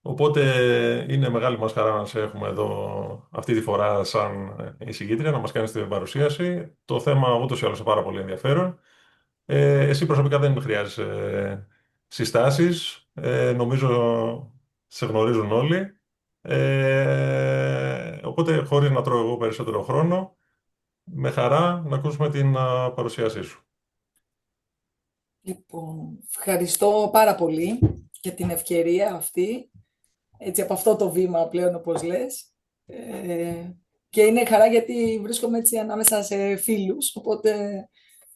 Οπότε είναι μεγάλη μας χαρά να σε έχουμε εδώ αυτή τη φορά σαν εισηγήτρια να μας κάνεις την παρουσίαση. Το θέμα ούτως ή άλλως είναι πάρα πολύ ενδιαφέρον. Εσύ προσωπικά δεν χρειάζεσαι συστάσεις. Νομίζω σε γνωρίζουν όλοι. Οπότε χωρίς να τρώω εγώ περισσότερο χρόνο, με χαρά να ακούσουμε την παρουσίασή σου. Λοιπόν, ευχαριστώ πάρα πολύ για την ευκαιρία αυτή, έτσι από αυτό το βήμα πλέον όπως λες. Ε, και είναι χαρά γιατί βρίσκομαι έτσι ανάμεσα σε φίλους, οπότε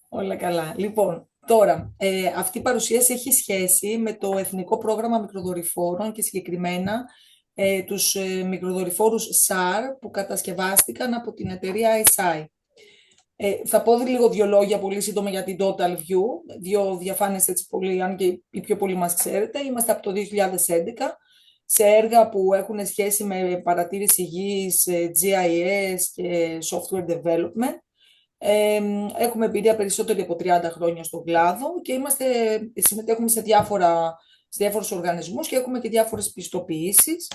όλα καλά. Λοιπόν, τώρα, αυτή η παρουσίαση έχει σχέση με το Εθνικό Πρόγραμμα Μικροδορυφόρων και συγκεκριμένα τους μικροδορυφόρους SAR που κατασκευάστηκαν από την εταιρεία ISI. Θα πω λίγο δύο λόγια πολύ σύντομα για την Total View, δύο διαφάνειες έτσι πολύ, αν και οι πιο πολλοί μας ξέρετε. Είμαστε από το 2011 σε έργα που έχουν σχέση με παρατήρηση γης, GIS και software development. Έχουμε εμπειρία περισσότερη από 30 χρόνια στον κλάδο και συμμετέχουμε σε διάφορους οργανισμούς και έχουμε και διάφορες πιστοποιήσεις.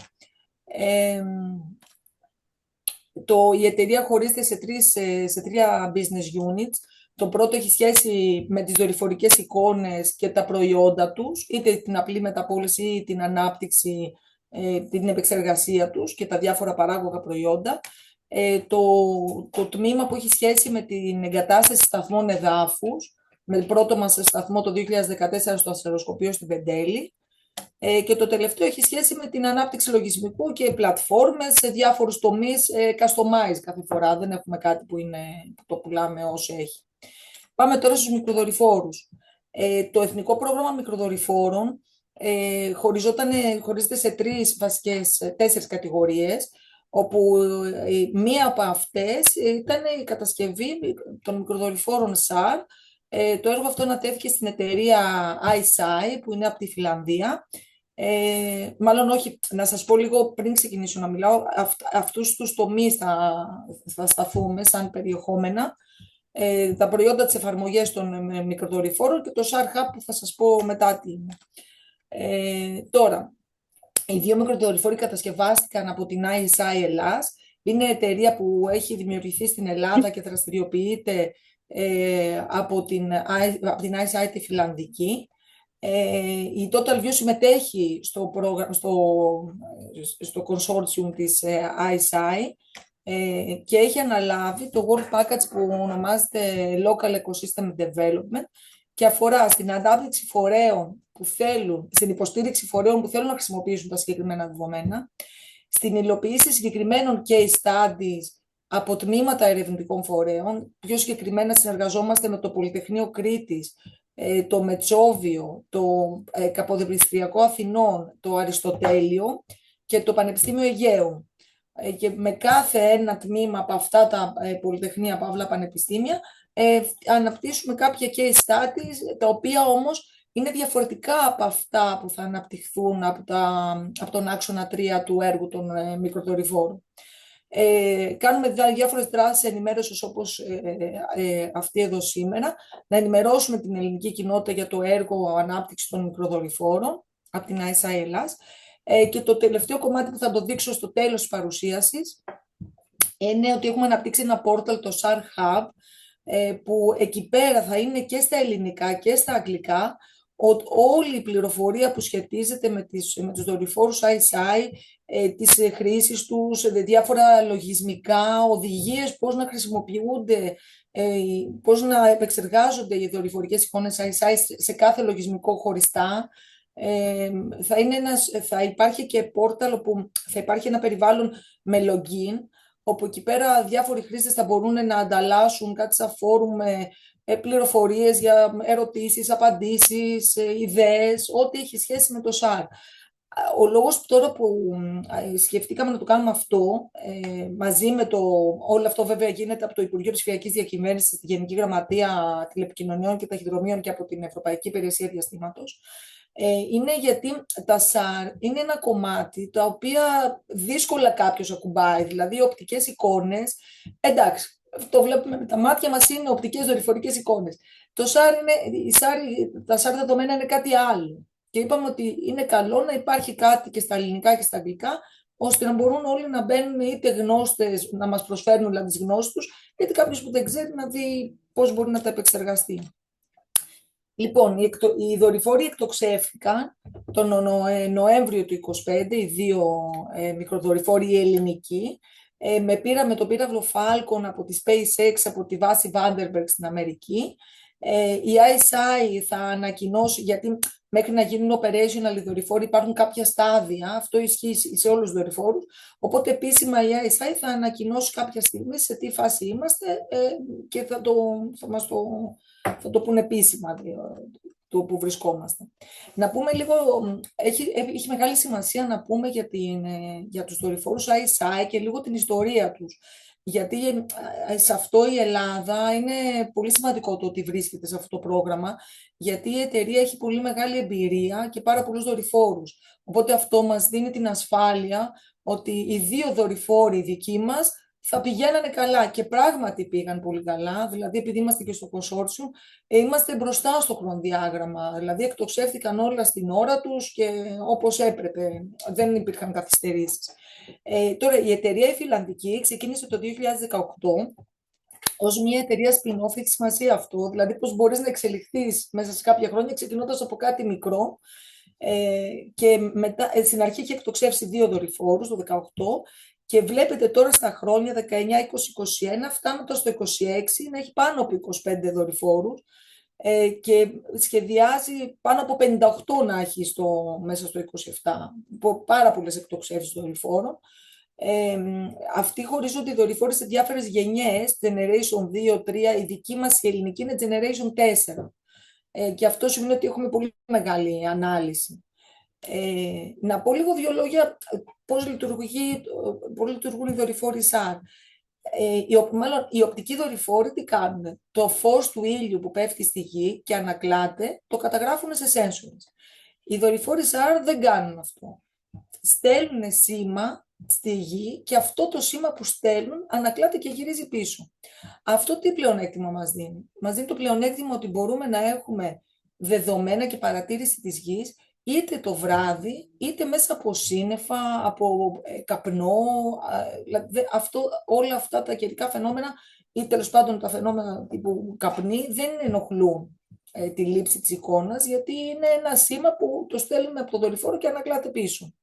Η εταιρεία χωρίζεται σε τρία business units. Το πρώτο έχει σχέση με τις δορυφορικές εικόνες και τα προϊόντα τους, είτε την απλή μεταπώληση ή την ανάπτυξη, την επεξεργασία τους και τα διάφορα παράγωγα προϊόντα. Το τμήμα που έχει σχέση με την εγκατάσταση σταθμών εδάφους, με πρώτο μας σταθμό το 2014 στο αστεροσκοπείο στην Πεντέλη, και το τελευταίο έχει σχέση με την ανάπτυξη λογισμικού και πλατφόρμες σε διάφορους τομείς, customize κάθε φορά. Δεν έχουμε κάτι που το πουλάμε όσο έχει. Πάμε τώρα στους μικροδορυφόρους. Το Εθνικό Πρόγραμμα Μικροδορυφόρων χωρίζεται σε τέσσερις κατηγορίες, όπου μία από αυτές ήταν η κατασκευή των μικροδορυφόρων SAR. Το έργο αυτό ανατέθηκε στην εταιρεία ISI που είναι από τη Φιλανδία. Μάλλον όχι, να σας πω λίγο πριν ξεκινήσω να μιλάω, αυτούς τους τομείς θα σταθούμε σαν περιεχόμενα, τα προϊόντα της εφαρμογής των μικροδορυφόρων και το SAR Hub που θα σας πω μετά τι είναι. Τώρα, οι δύο μικροδορυφόροι κατασκευάστηκαν από την ISI Ελλάς. Είναι εταιρεία που έχει δημιουργηθεί στην Ελλάδα και δραστηριοποιείται από την ISI τη Φιλανδική. Η Total View συμμετέχει στο consortium της ISI και έχει αναλάβει το Work Package που ονομάζεται Local Ecosystem Development και αφορά στην ανάπτυξη στην υποστήριξη φορέων που θέλουν να χρησιμοποιήσουν τα συγκεκριμένα δεδομένα, στην υλοποίηση συγκεκριμένων case studies από τμήματα ερευνητικών φορέων. Πιο συγκεκριμένα συνεργαζόμαστε με το Πολυτεχνείο Κρήτης, το Μετσόβιο, το Καποδεπιστριακό Αθηνών, το Αριστοτέλειο και το Πανεπιστήμιο Αιγαίου. Και με κάθε ένα τμήμα από αυτά τα πολυτεχνία παύλα πανεπιστήμια αναπτύσσουμε κάποια case studies, τα οποία όμως είναι διαφορετικά από αυτά που θα αναπτυχθούν από τον άξονα 3 του έργου των μικροδορυφόρων. Κάνουμε διάφορες δράσεις ενημέρωσης όπως αυτή εδώ σήμερα, να ενημερώσουμε την ελληνική κοινότητα για το έργο ανάπτυξη των μικροδορυφόρων από την ISI Ελλάς. Και το τελευταίο κομμάτι που θα το δείξω στο τέλος της παρουσίασης είναι ότι έχουμε αναπτύξει ένα πόρταλ, το SAR Hub, που εκεί πέρα θα είναι και στα ελληνικά και στα αγγλικά όλη η πληροφορία που σχετίζεται με τους δορυφόρους ISI, τις χρήσεις τους, διάφορα λογισμικά, οδηγίες, πώς να χρησιμοποιούνται, πώς να επεξεργάζονται οι δορυφορικές εικόνες ISI σε κάθε λογισμικό χωριστά. Θα υπάρχει και πόρταλ όπου θα υπάρχει ένα περιβάλλον με login, όπου εκεί πέρα διάφοροι χρήστες θα μπορούν να ανταλλάσσουν κάτι σαν φόρουμ με πληροφορίες για ερωτήσεις, απαντήσεις, ιδέες, ό,τι έχει σχέση με το SAR. Ο λόγος τώρα που σκεφτήκαμε να το κάνουμε αυτό, μαζί με όλο αυτό βέβαια γίνεται από το Υπουργείο Ψηφιακής Διακυβέρνησης, τη Γενική Γραμματεία Τηλεπικοινωνιών και Ταχυδρομείων και από την Ευρωπαϊκή Υπηρεσία Διαστήματος, είναι γιατί τα SAR είναι ένα κομμάτι τα οποία δύσκολα κάποιος ακουμπάει, δηλαδή οπτικές εικόνες, εντάξει, το βλέπουμε με τα μάτια μας, είναι οπτικές δορυφορικές εικόνες. Τα SAR δεδομένα είναι κάτι άλλο. Και είπαμε ότι είναι καλό να υπάρχει κάτι και στα ελληνικά και στα αγγλικά, ώστε να μπορούν όλοι να μπαίνουν είτε γνώστες, να μας προσφέρουν δηλαδή τις γνώσεις τους, είτε κάποιος που δεν ξέρει να δει πώς μπορεί να τα επεξεργαστεί. Λοιπόν, οι δορυφόροι εκτοξεύτηκαν τον Νοέμβριο του 2025, οι δύο μικροδορυφόροι ελληνικοί, με το πύραυλο Falcon από τη SpaceX, από τη βάση Vandenberg στην Αμερική. Η ISI θα ανακοινώσει, γιατί μέχρι να γίνουν operational οι δορυφόροι υπάρχουν κάποια στάδια, αυτό ισχύει σε όλους τους δορυφόρους, οπότε επίσημα η ISI θα ανακοινώσει κάποια στιγμή σε τι φάση είμαστε και θα το πούνε επίσημα το που βρισκόμαστε. Να πούμε λίγο, έχει μεγάλη σημασία να πούμε για τους δορυφόρους ISI και λίγο την ιστορία τους. Γιατί σε αυτό η Ελλάδα είναι πολύ σημαντικό το ότι βρίσκεται σε αυτό το πρόγραμμα, γιατί η εταιρεία έχει πολύ μεγάλη εμπειρία και πάρα πολλούς δορυφόρους. Οπότε αυτό μας δίνει την ασφάλεια ότι οι δύο δορυφόροι δικοί μας θα πηγαίνανε καλά και πράγματι πήγαν πολύ καλά, δηλαδή επειδή είμαστε και στο consortium, είμαστε μπροστά στο χρονοδιάγραμμα, δηλαδή εκτοξεύτηκαν όλα στην ώρα τους και όπως έπρεπε, δεν υπήρχαν καθυστερήσεις. Τώρα η εταιρεία η φιλανδική ξεκίνησε το 2018 ως μια εταιρεία spin-off, έχει σημασία αυτό, δηλαδή πώς μπορείς να εξελιχθείς μέσα σε κάποια χρόνια ξεκινώντας από κάτι μικρό και μετά, στην αρχή είχε εκτοξεύσει 2 δορυφόρους το 2018 και βλέπετε τώρα στα χρόνια 19, 20, 21 φτάνοντας στο 26 να έχει πάνω από 25 δορυφόρους και σχεδιάζει πάνω από 58 να έχει μέσα στο 27, πάρα πολλές εκτοξεύσεις δορυφόρων. Αυτοί χωρίζονται οι δορυφόροι σε διάφορες γενιές, Generation 2, 3, η δική μας η ελληνική είναι Generation 4 και αυτό σημαίνει ότι έχουμε πολύ μεγάλη ανάλυση. Να πω λίγο δύο λόγια πώς λειτουργούν οι δορυφόροι SAR. Οι οπτικοί δορυφόροι τι κάνουν? Το φως του ήλιου που πέφτει στη γη και ανακλάται, το καταγράφουν σε sensors. Οι δορυφόροι SAR δεν κάνουν αυτό. Στέλνουν σήμα στη γη και αυτό το σήμα που στέλνουν ανακλάται και γυρίζει πίσω. Αυτό τι πλεονέκτημα μας δίνει? Μας δίνει το πλεονέκτημα ότι μπορούμε να έχουμε δεδομένα και παρατήρηση της γης είτε το βράδυ, είτε μέσα από σύννεφα, από καπνό, όλα αυτά τα καιρικά φαινόμενα ή τέλος πάντων τα φαινόμενα τύπου καπνί δεν ενοχλούν τη λήψη της εικόνας, γιατί είναι ένα σήμα που το στέλνουμε από το δορυφόρο και ανακλάται πίσω.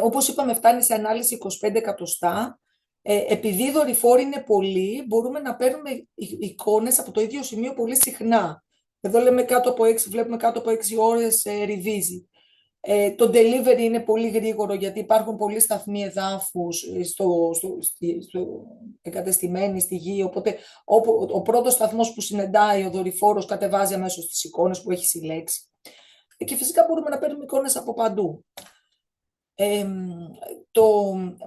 Όπως είπαμε, φτάνει σε ανάλυση 25 εκατοστά. Επειδή οι δορυφόροι είναι πολλοί, μπορούμε να παίρνουμε εικόνες από το ίδιο σημείο πολύ συχνά. Εδώ βλέπουμε κάτω από 6 ώρες revisit. Το delivery είναι πολύ γρήγορο γιατί υπάρχουν πολλοί σταθμοί εδάφους εγκατεστημένοι στη γη, οπότε ο πρώτος σταθμός που συνεντάει ο δορυφόρος κατεβάζει αμέσως τις εικόνες που έχει συλλέξει. Και φυσικά μπορούμε να παίρνουμε εικόνες από παντού.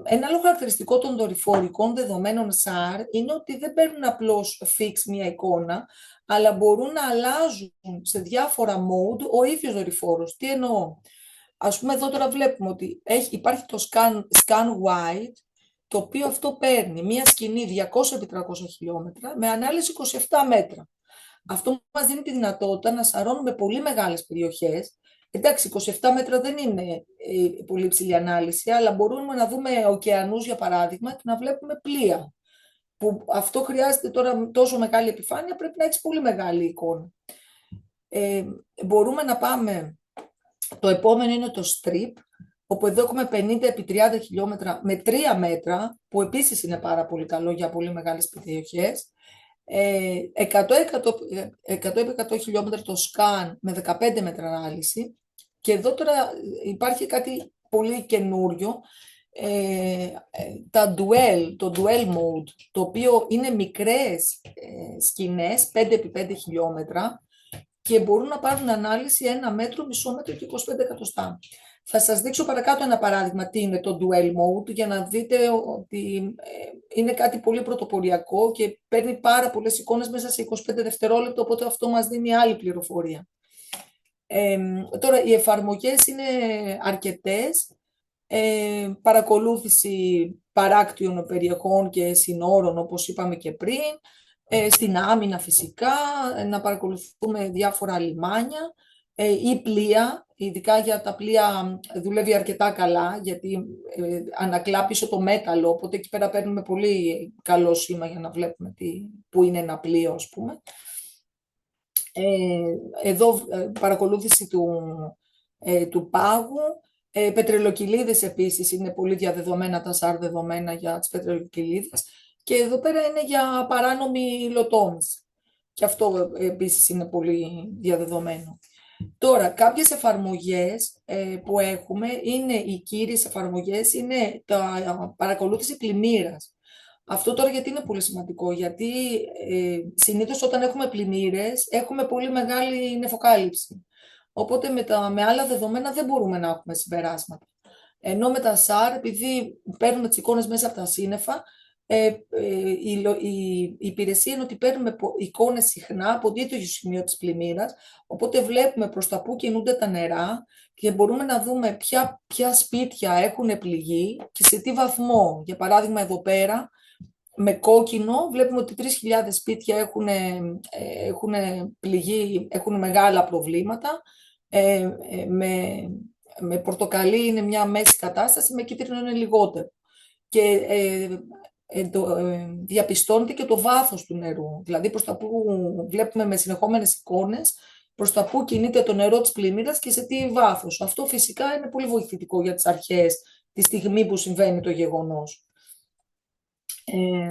Ένα άλλο χαρακτηριστικό των δορυφορικών δεδομένων SAR είναι ότι δεν παίρνουν απλώς fix μια εικόνα, αλλά μπορούν να αλλάζουν σε διάφορα mode ο ίδιος δορυφόρος. Τι εννοώ? Ας πούμε εδώ τώρα βλέπουμε ότι υπάρχει το scan wide, το οποίο αυτό παίρνει μια σκηνή 200x300 χιλιόμετρα με ανάλυση 27 μέτρα. Αυτό μας δίνει τη δυνατότητα να σαρώνουμε πολύ μεγάλες περιοχές. Εντάξει, 27 μέτρα δεν είναι πολύ ψηλή ανάλυση, αλλά μπορούμε να δούμε ωκεανούς για παράδειγμα και να βλέπουμε πλοία. Που αυτό χρειάζεται τώρα τόσο μεγάλη επιφάνεια, πρέπει να έχεις πολύ μεγάλη εικόνα. Μπορούμε να πάμε, το επόμενο είναι το strip, όπου εδώ έχουμε 50x30 χιλιόμετρα με 3 μέτρα, που επίσης είναι πάρα πολύ καλό για πολύ μεγάλες περιοχές. 100x100 χιλιόμετρα το scan με 15 μέτρα ανάλυση. Και εδώ τώρα υπάρχει κάτι πολύ καινούριο, το dual mode, το οποίο είναι μικρές σκηνές, 5x5 χιλιόμετρα, και μπορούν να πάρουν ανάλυση 1 μέτρο, μισό μέτρο και 25 εκατοστά. Θα σας δείξω παρακάτω ένα παράδειγμα τι είναι το dual mode, για να δείτε ότι είναι κάτι πολύ πρωτοποριακό και παίρνει πάρα πολλές εικόνες μέσα σε 25 δευτερόλεπτα, οπότε αυτό μας δίνει άλλη πληροφορία. Τώρα, οι εφαρμογές είναι αρκετές. Παρακολούθηση παράκτιων περιοχών και συνόρων, όπως είπαμε και πριν, στην άμυνα φυσικά, να παρακολουθούμε διάφορα λιμάνια. ή πλοία, ειδικά για τα πλοία δουλεύει αρκετά καλά, γιατί ανακλά πίσω το μέταλλο, οπότε εκεί πέρα παίρνουμε πολύ καλό σήμα για να βλέπουμε που είναι ένα πλοίο, ας πούμε. Εδώ παρακολούθηση του πάγου. Πετρελοκυλίδες επίσης είναι πολύ διαδεδομένα τα SAR δεδομένα για τις πετρελοκυλίδες. Και εδώ πέρα είναι για παράνομη υλοτόμηση. Και αυτό επίσης είναι πολύ διαδεδομένο. Τώρα, κάποιες εφαρμογές που έχουμε, οι κύριες εφαρμογές, είναι τα παρακολούθηση πλημμύρας. Αυτό τώρα γιατί είναι πολύ σημαντικό, γιατί συνήθως όταν έχουμε πλημμύρες έχουμε πολύ μεγάλη νεφοκάλυψη. Οπότε με άλλα δεδομένα δεν μπορούμε να έχουμε συμπεράσματα. Ενώ με τα SAR, επειδή παίρνουμε τις εικόνες μέσα από τα σύννεφα, η υπηρεσία είναι ότι παίρνουμε εικόνες συχνά από το ίδιο σημείο της πλημμύρας, οπότε βλέπουμε προς τα πού κινούνται τα νερά και μπορούμε να δούμε ποια σπίτια έχουν πληγεί και σε τι βαθμό. Για παράδειγμα, εδώ πέρα, με κόκκινο βλέπουμε ότι 3.000 σπίτια έχουν πληγεί, έχουν μεγάλα προβλήματα. Με πορτοκαλί είναι μια μέση κατάσταση, με κίτρινο είναι λιγότερο. Και διαπιστώνεται και το βάθος του νερού. Δηλαδή προς τα που βλέπουμε με συνεχόμενες εικόνες, προς τα που κινείται το νερό της πλημμύρας και σε τι βάθος. Αυτό φυσικά είναι πολύ βοηθητικό για τις αρχές τη στιγμή που συμβαίνει το γεγονός.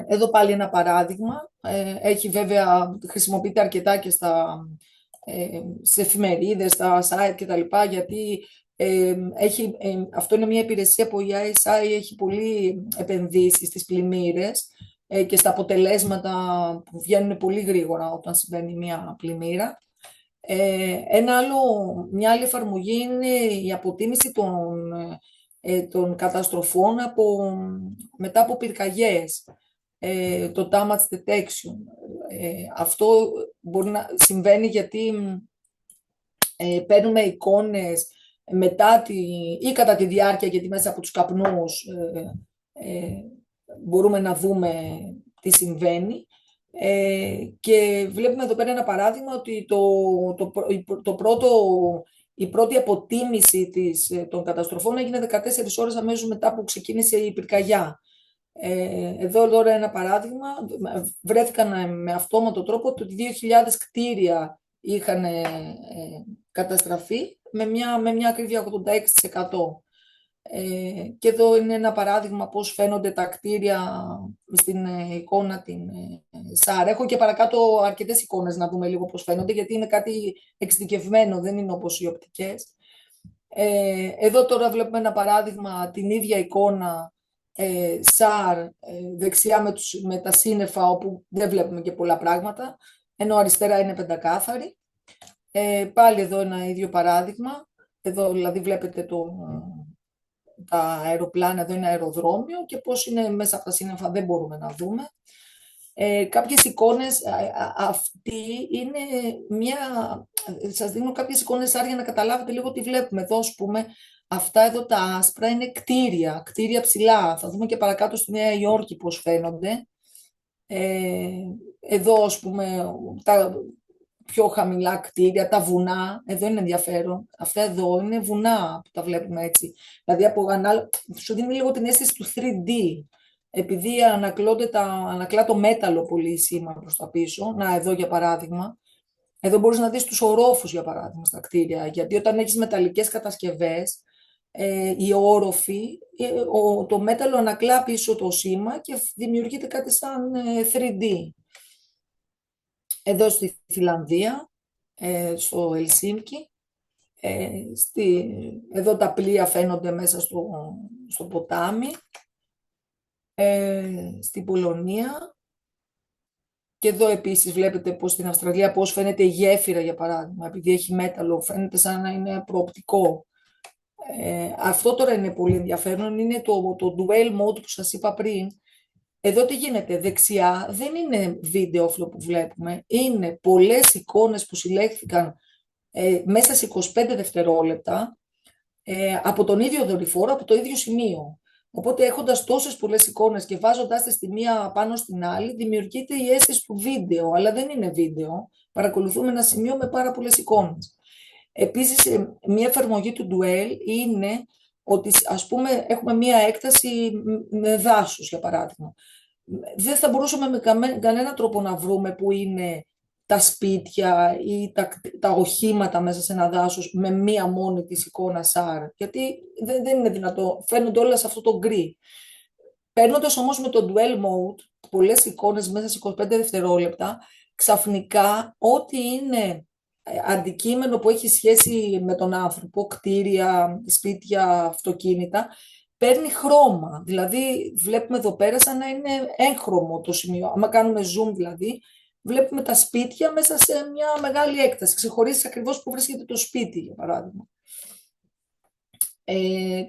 Εδώ πάλι ένα παράδειγμα. Έχει βέβαια, χρησιμοποιείται αρκετά και σε εφημερίδες, στα site κτλ. Γιατί αυτό είναι μια υπηρεσία που η ISI έχει πολύ επενδύσει στις πλημμύρες και στα αποτελέσματα που βγαίνουν πολύ γρήγορα όταν συμβαίνει μια πλημμύρα. Μια άλλη εφαρμογή είναι η αποτίμηση των καταστροφών μετά από πυρκαγιές, το damage detection. Αυτό μπορεί να συμβαίνει γιατί παίρνουμε εικόνες μετά ή κατά τη διάρκεια, γιατί μέσα από τους καπνούς μπορούμε να δούμε τι συμβαίνει. Και βλέπουμε εδώ πέρα ένα παράδειγμα ότι η πρώτη αποτίμηση των καταστροφών έγινε 14 ώρες αμέσως μετά που ξεκίνησε η πυρκαγιά. Εδώ τώρα ένα παράδειγμα, βρέθηκαν με αυτόματο τρόπο ότι 2.000 κτίρια είχαν καταστραφεί με μια ακρίβεια 86%. Και εδώ είναι ένα παράδειγμα πώς φαίνονται τα κτίρια στην εικόνα την SAR. Έχω και παρακάτω αρκετές εικόνες να δούμε λίγο πώς φαίνονται, γιατί είναι κάτι εξειδικευμένο, δεν είναι όπως οι οπτικές. Εδώ τώρα βλέπουμε ένα παράδειγμα, την ίδια εικόνα SAR δεξιά με τα σύννεφα, όπου δεν βλέπουμε και πολλά πράγματα, ενώ αριστερά είναι πεντακάθαρη. Πάλι εδώ ένα ίδιο παράδειγμα. Εδώ δηλαδή βλέπετε τα αεροπλάνα, εδώ είναι αεροδρόμιο και πώς είναι μέσα από τα σύννεφα δεν μπορούμε να δούμε. Κάποιες εικόνες, αυτή είναι σας δίνω κάποιες εικόνες για να καταλάβετε λίγο τι βλέπουμε. Εδώ, ας πούμε, αυτά εδώ τα άσπρα είναι κτίρια ψηλά. Θα δούμε και παρακάτω στη Νέα Υόρκη πώς φαίνονται. Εδώ, ας πούμε, τα πιο χαμηλά κτίρια, τα βουνά, εδώ είναι ενδιαφέρον. Αυτά εδώ είναι βουνά που τα βλέπουμε έτσι. Δηλαδή, σου δίνει λίγο την αίσθηση του 3D. Επειδή ανακλά το μέταλλο πολύ σήμα προς τα πίσω. Να, εδώ για παράδειγμα. Εδώ μπορείς να δεις τους ορόφους, για παράδειγμα, στα κτίρια. Γιατί όταν έχεις μεταλλικές κατασκευές, οι όροφοι, το μέταλλο ανακλά πίσω το σήμα και δημιουργείται κάτι σαν 3D. Εδώ στη Φιλανδία, στο Ελσίνκι, εδώ τα πλοία φαίνονται μέσα στο ποτάμι, στην Πολωνία, και εδώ επίσης βλέπετε πως στην Αυστραλία πώς φαίνεται η γέφυρα, για παράδειγμα, επειδή έχει μέταλλο, φαίνεται σαν να είναι προοπτικό. Αυτό τώρα είναι πολύ ενδιαφέρον, είναι το dual mode που σας είπα πριν. Εδώ τι γίνεται, δεξιά δεν είναι βίντεο αυτό που βλέπουμε, είναι πολλές εικόνες που συλλέχθηκαν μέσα σε 25 δευτερόλεπτα από τον ίδιο δορυφόρο, από το ίδιο σημείο. Οπότε έχοντας τόσες πολλές εικόνες και βάζοντάς τις τη μία πάνω στην άλλη, δημιουργείται η αίσθηση του βίντεο, αλλά δεν είναι βίντεο. Παρακολουθούμε ένα σημείο με πάρα πολλές εικόνες. Επίσης, μια εφαρμογή του Dwell είναι ότι, ας πούμε, έχουμε μια έκταση με δάσος, για παράδειγμα. Δεν θα μπορούσαμε με κανένα τρόπο να βρούμε που είναι τα σπίτια ή τα οχήματα μέσα σε ένα δάσος με μία μόνη της εικόνα SAR, γιατί δεν είναι δυνατό, φαίνονται όλα σε αυτό το γκρι. Παίρνοντας όμως με το Dual Mode πολλές εικόνες μέσα σε 25 δευτερόλεπτα, ξαφνικά ό,τι είναι αντικείμενο που έχει σχέση με τον άνθρωπο, κτίρια, σπίτια, αυτοκίνητα, παίρνει χρώμα. Δηλαδή βλέπουμε εδώ πέρα σαν να είναι έγχρωμο το σημείο. Άμα κάνουμε zoom δηλαδή, βλέπουμε τα σπίτια μέσα σε μια μεγάλη έκταση. Ξεχωρίζεις ακριβώς που βρίσκεται το σπίτι, για παράδειγμα.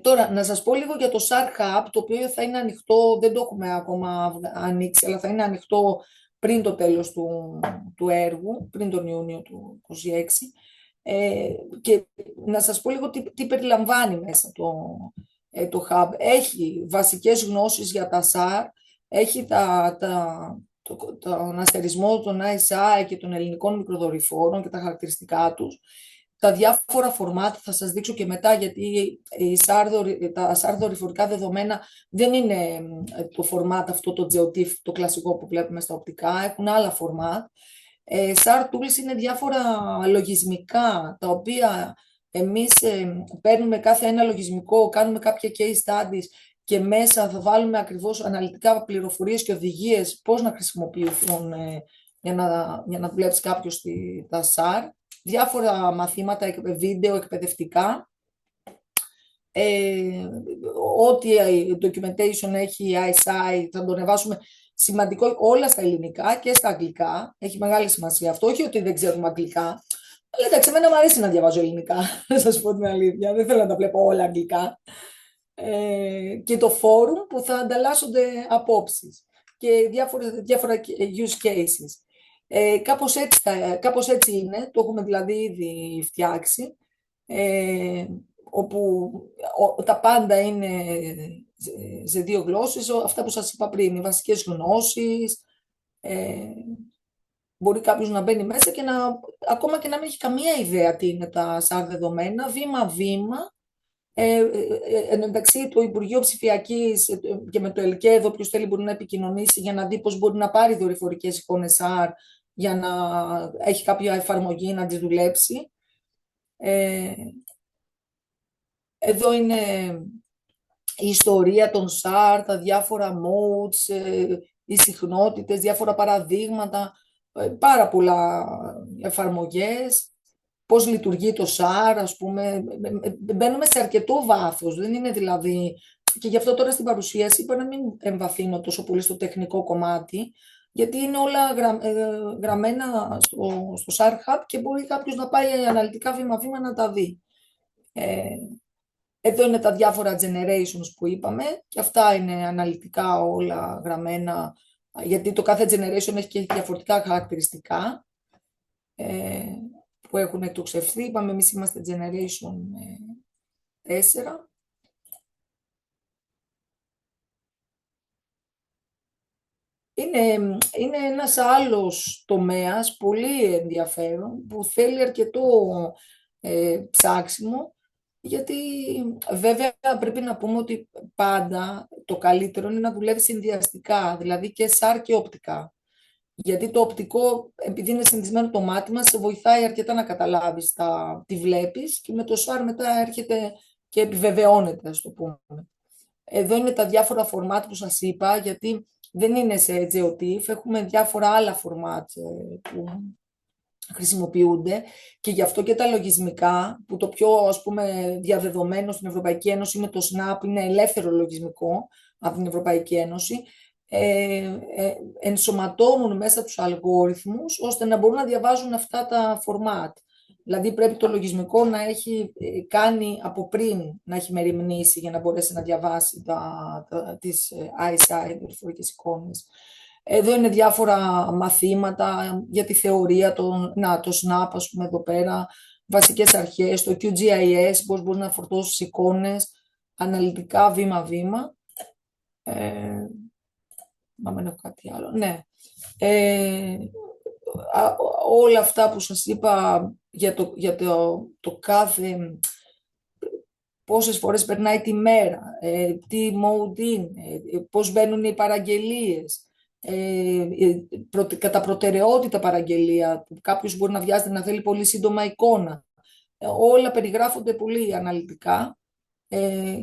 Τώρα, να σας πω λίγο για το SAR Hub, το οποίο θα είναι ανοιχτό, δεν το έχουμε ακόμα ανοίξει, αλλά θα είναι ανοιχτό πριν το τέλος του έργου, πριν τον Ιούνιο του 2026. Και να σας πω λίγο τι περιλαμβάνει μέσα το Hub. Έχει βασικές γνώσεις για τα SAR, έχει τον αστερισμό των ISI και των ελληνικών μικροδορυφόρων και τα χαρακτηριστικά τους, τα διάφορα φορμάτ, θα σας δείξω και μετά, γιατί τα SAR δορυφορικά δεδομένα δεν είναι το φορμάτ αυτό το GeoTIFF, το κλασικό που βλέπουμε στα οπτικά, έχουν άλλα φορμάτ. SAR tools είναι διάφορα λογισμικά, τα οποία εμείς παίρνουμε κάθε ένα λογισμικό, κάνουμε κάποια case studies και μέσα θα βάλουμε ακριβώς αναλυτικά πληροφορίες και οδηγίες πώς να χρησιμοποιηθούν για να δουλέψει κάποιος τα SAR. Διάφορα μαθήματα, βίντεο, εκπαιδευτικά. Ό,τι documentation έχει ISI θα το ανεβάσουμε, σημαντικό, όλα στα ελληνικά και στα αγγλικά. Έχει μεγάλη σημασία αυτό, όχι ότι δεν ξέρουμε αγγλικά. Αλλά εντάξει, εμένα μου αρέσει να διαβάζω ελληνικά, να σας πω την αλήθεια. Δεν θέλω να τα βλέπω όλα αγγλικά. Και το forum που θα ανταλλάσσονται απόψεις και διάφορα use cases. Κάπως έτσι είναι, το έχουμε δηλαδή ήδη φτιάξει, όπου τα πάντα είναι σε δύο γλώσσες, αυτά που σας είπα πριν, οι βασικές γνώσεις, μπορεί κάποιος να μπαίνει μέσα και ακόμα και να μην έχει καμία ιδέα τι είναι τα SAR δεδομένα, βήμα-βήμα. Εν εντάξει, το Υπουργείο Ψηφιακής και με το ΕΛΚΕΔ, όποιος θέλει μπορεί να επικοινωνήσει για να δει πώς μπορεί να πάρει δορυφορικές εικόνες SAR για να έχει κάποια εφαρμογή να τις δουλέψει. Εδώ είναι η ιστορία των SAR, τα διάφορα modes, οι συχνότητες, διάφορα παραδείγματα, πάρα πολλά εφαρμογές, πώς λειτουργεί το SAR, ας πούμε. Μπαίνουμε σε αρκετό βάθος, δεν είναι δηλαδή... Και γι' αυτό τώρα στην παρουσίαση είπα να μην εμβαθύνω τόσο πολύ στο τεχνικό κομμάτι, γιατί είναι όλα γραμμένα στο SAR Hub και μπορεί κάποιος να πάει αναλυτικά βήμα-βήμα να τα δει. Εδώ είναι τα διάφορα generations που είπαμε και αυτά είναι αναλυτικά όλα γραμμένα, γιατί το κάθε generation έχει και διαφορετικά χαρακτηριστικά που έχουν εκτοξευθεί. Είπαμε εμείς είμαστε generation 4. Είναι ένας άλλος τομέας πολύ ενδιαφέρον που θέλει αρκετό ψάξιμο, γιατί βέβαια πρέπει να πούμε ότι πάντα το καλύτερο είναι να δουλεύει συνδυαστικά, δηλαδή και SAR και οπτικά. Γιατί το οπτικό, επειδή είναι συνηθισμένο το μάτι μας, σε βοηθάει αρκετά να καταλάβεις τι βλέπεις και με το SAR μετά έρχεται και επιβεβαιώνεται, ας το πούμε. Εδώ είναι τα διάφορα φορμάτ που σας είπα, γιατί δεν είναι σε GeoTIFF, έχουμε διάφορα άλλα φορμάτ που χρησιμοποιούνται και γι' αυτό και τα λογισμικά, που το πιο ας πούμε διαδεδομένο στην Ευρωπαϊκή Ένωση με το SNAP, είναι ελεύθερο λογισμικό από την Ευρωπαϊκή Ένωση, ενσωματώνουν μέσα τους αλγόριθμους ώστε να μπορούν να διαβάζουν αυτά τα φορμάτ. Δηλαδή πρέπει το λογισμικό να έχει κάνει από πριν, να έχει μεριμνήσει για να μπορέσει να διαβάσει τις ISI, δορυφορικές εικόνες. Εδώ είναι διάφορα μαθήματα για τη θεωρία, το SNAP, ας πούμε εδώ πέρα, βασικές αρχές, το QGIS, πώς μπορεί να φορτώσει εικόνες, αναλυτικά βήμα-βήμα. Μα δεν έχω κάτι άλλο. Ναι. όλα αυτά που σας είπα για το κάθε, πόσες φορές περνάει τη μέρα, τι mode είναι, πώς μπαίνουν οι παραγγελίες, κατά προτεραιότητα παραγγελία, που κάποιος μπορεί να βιάζεται να θέλει πολύ σύντομα εικόνα. Όλα περιγράφονται πολύ αναλυτικά,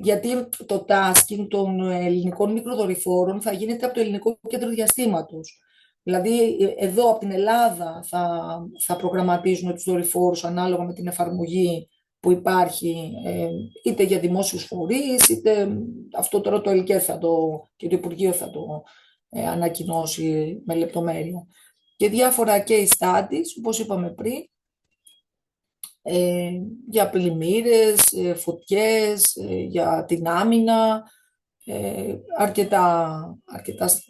γιατί το tasking των ελληνικών μικροδορυφόρων θα γίνεται από το Ελληνικό Κέντρο Διαστήματος. Δηλαδή, εδώ από την Ελλάδα θα προγραμματίζουν τους δορυφόρους ανάλογα με την εφαρμογή που υπάρχει, είτε για δημόσιους φορείς, είτε αυτό τώρα το ΕΛΚΕ και το Υπουργείο θα το ανακοινώσει με λεπτομέρεια. Και διάφορα case studies, όπως είπαμε πριν, για πλημμύρες, φωτιές, για την άμυνα, αρκετά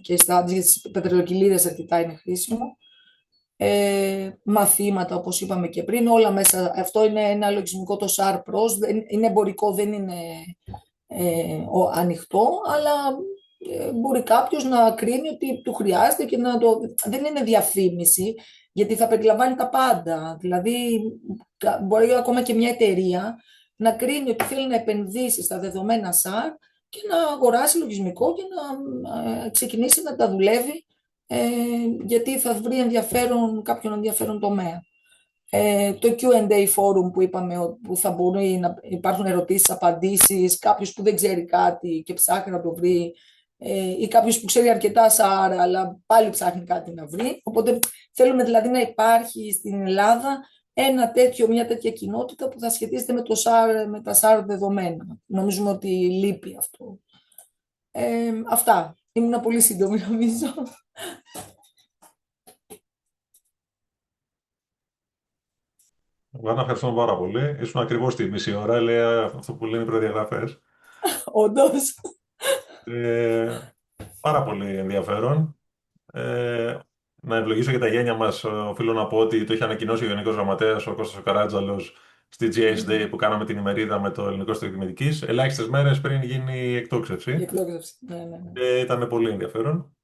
case studies για τις πετρελοκυλίδες αρκετά είναι χρήσιμο. Μαθήματα, όπως είπαμε και πριν, όλα μέσα. Αυτό είναι ένα λογισμικό, το SAR Pros, είναι εμπορικό, δεν είναι ανοιχτό, αλλά μπορεί κάποιος να κρίνει ότι του χρειάζεται και να το... Δεν είναι διαφήμιση, γιατί θα περιλαμβάνει τα πάντα. Δηλαδή, μπορεί ακόμα και μια εταιρεία να κρίνει ότι θέλει να επενδύσει στα δεδομένα SAR και να αγοράσει λογισμικό και να ξεκινήσει να τα δουλεύει, γιατί θα βρει κάποιον ενδιαφέρον τομέα. Το Q&A forum που είπαμε, που θα μπορεί να υπάρχουν ερωτήσεις, απαντήσεις, κάποιος που δεν ξέρει κάτι και ψάχνει να το βρει, ή κάποιος που ξέρει αρκετά SAR αλλά πάλι ψάχνει κάτι να βρει. Οπότε θέλουμε δηλαδή να υπάρχει στην Ελλάδα μια τέτοια κοινότητα που θα σχετίζεται με με τα SAR δεδομένα. Νομίζουμε ότι λείπει αυτό. Αυτά. Ήμουν πολύ σύντομη νομίζω. Εγώ ευχαριστώ πάρα πολύ. Ήσουν ακριβώς τη μισή ώρα, λέει αυτό που λένε οι προδιαγραφές. Όντως. Ε, Πάρα πολύ ενδιαφέρον. Να ευλογήσω για τα γένια μας. Οφείλω να πω ότι το είχε ανακοινώσει ο Γενικός Γραμματέας, ο Κώστας ο Καράτζαλος, στη GS Day που κάναμε την ημερίδα με το Ελληνικό Στρατιωτικής, ελάχιστες μέρες πριν γίνει η Η εκτόξευση. εκλόγηση. Ναι, ναι, ναι. Ήταν πολύ ενδιαφέρον.